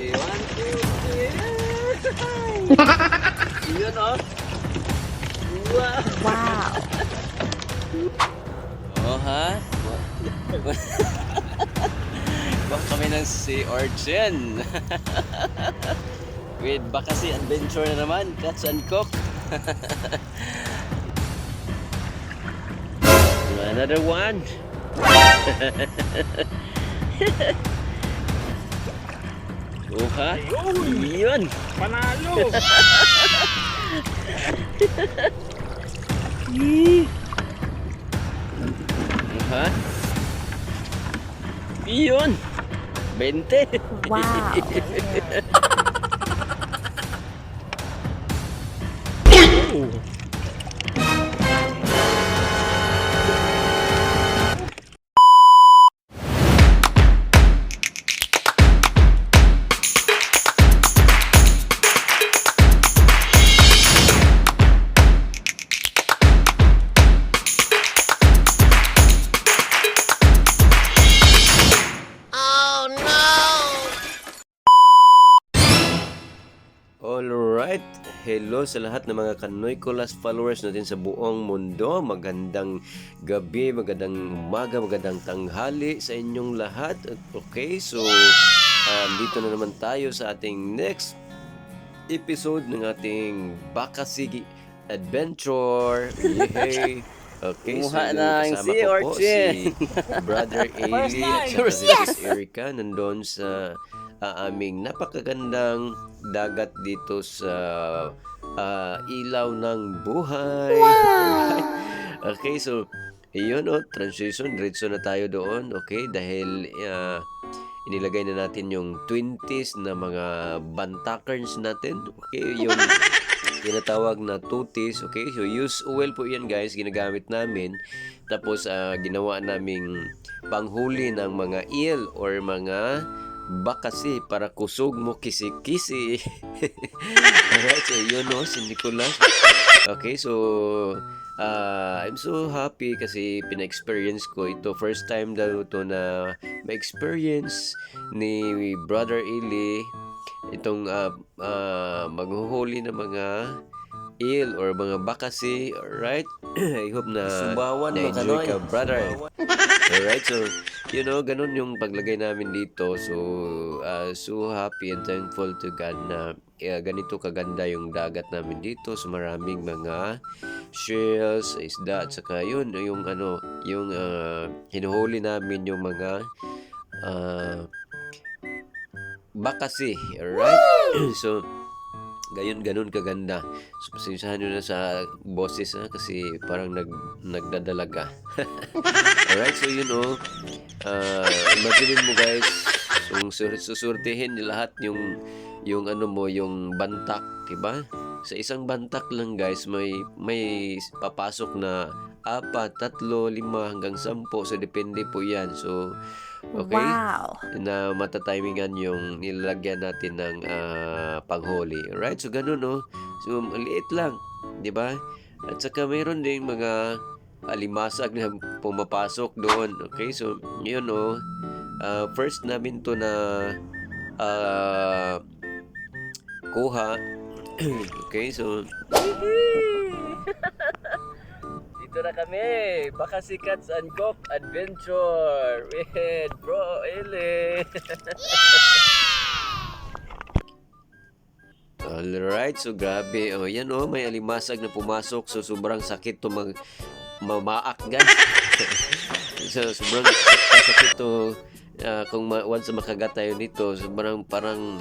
Okay, 1, 2, 3. Yun, oh. Wow. Wow. Oh, ha? Baka kami ng sea urchin. With Bakasi Adventure na naman. Catch and cook. Another one. Oh, ha? Yun. Panalo! Ha? Yun. 20. Wow. Alright, hello sa lahat ng mga Kanoy Colas followers natin sa buong mundo. Magandang gabi, magandang umaga, magandang tanghali sa inyong lahat. Okay, so dito na naman tayo sa ating next episode ng ating Bakasi Adventure. Yay! Okay, so Kumuha ng kasama sea ko po urchin. si Brother Ailey at saka si Sis Erica nandun sa aming napakagandang dagat dito sa ilaw ng buhay. Alright. Okay, so yun transition, diretso na tayo doon. Okay, dahil inilagay na natin yung 20s na mga bantakers natin. Okay, yung tinatawag na tutis. Okay, so use oil po yan guys, ginagamit namin. Tapos ginawa naming panghuli ng mga eel or mga bakasi para kusog mo kisi-kisi. Alright, so yun si Nicolas. Okay, so I'm so happy kasi pina-experience ko ito. First time daw ito na ma-experience ni Brother Eli itong maghuhuli ng mga eel or mga bakasi. Alright, I hope na Subawan, na-enjoy Makanoy. ka, brother. Alright, so ganun yung paglagay namin dito. So so happy and thankful to God na ganito kaganda yung dagat namin dito. So maraming mga shells, isda, at saka yun yung yung hinuhuli namin yung mga bakasi. Alright. So ganun kaganda. So pasensyahan nyo na sa boses kasi parang nagdadalaga. Alright, so imagine mo guys, susurtihin lahat yung yung bantak, diba? Sa isang bantak lang guys, may papasok na 4, 3, 5 hanggang 10. So depende po yan. So okay, Wow. na matatimingan yung nilalagyan natin ng panghuli. Alright, so ganun so maliit lang, di ba? At saka mayroon ding mga alimasag na pumapasok doon. Okay, so yun first namin to na kuha. Okay, so Dito na kami, Bakasi Cats and Cook Adventure with Bro Eli. alright, so grabe. Yan may alimasag na pumasok. So sobrang sakit to mamaak guys. So sobrang sakit to kung once makagat tayo nito, sobrang parang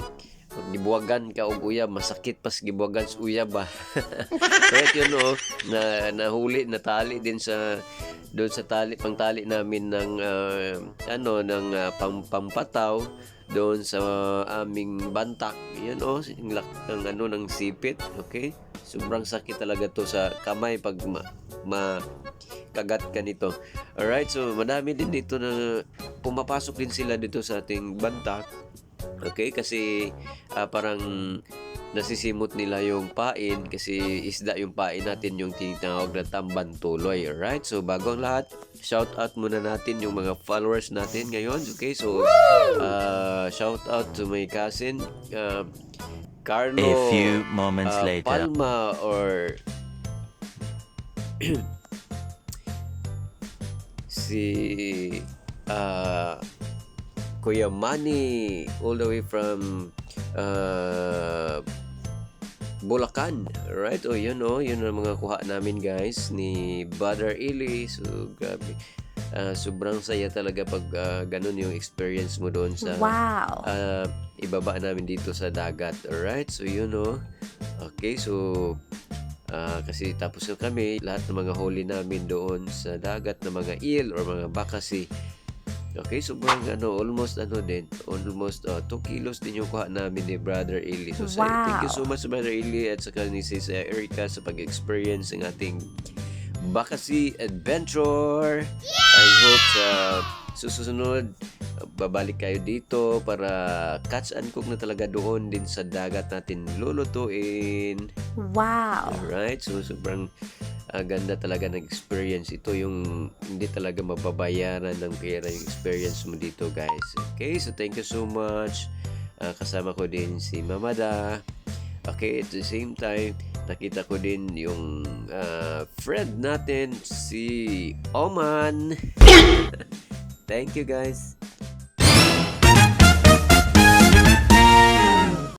gibuwagan ka og uyab, masakit pas gibuwagan sa uyab ba. Right, yun na nahuli, natali din sa doon sa pangtali namin ng ng pampataw doon sa aming bantak. Yan ng sipit. Okay, sobrang sakit talaga to sa kamay pag kagat ka nito. Alright, so madami din dito na pumapasok din sila dito sa ating bantak. Okay, kasi parang nasisimot nila yung pain kasi isda yung pain natin yung tinatawag na tamban tuloy. Alright? So bago ang lahat, shout out muna natin yung mga followers natin ngayon. Okay? So shout out to my cousin Carlo A few moments later. Palma or si Kuya Manny all the way from Bulacan, right? O yun ang mga kuha namin guys ni Brother Ili. So grabe, sobrang saya talaga pag ganun yung experience mo doon sa ibaba namin dito sa dagat. Alright, so yun okay, so kasi tapos na kami lahat ng mga huli namin doon sa dagat na mga eel or mga bakasi. Okay, sobrang almost 2 kilos din yung kuha namin ni Brother Eli. So thank you so much Brother Eli at saka ni Sis Erica sa pag-experience ng ating Bakasi Adventure. I hope sa susunod babalik kayo dito para catch and cook na talaga doon din sa dagat natin lulutuin. Wow! Alright, so sobrang ganda talaga ng experience. Ito yung hindi talaga mababayaran ng pera yung experience mo dito guys. Okay, so thank you so much. Kasama ko din si Mamada. Okay, at the same time, nakita ko din yung friend natin si Oman. Thank you guys.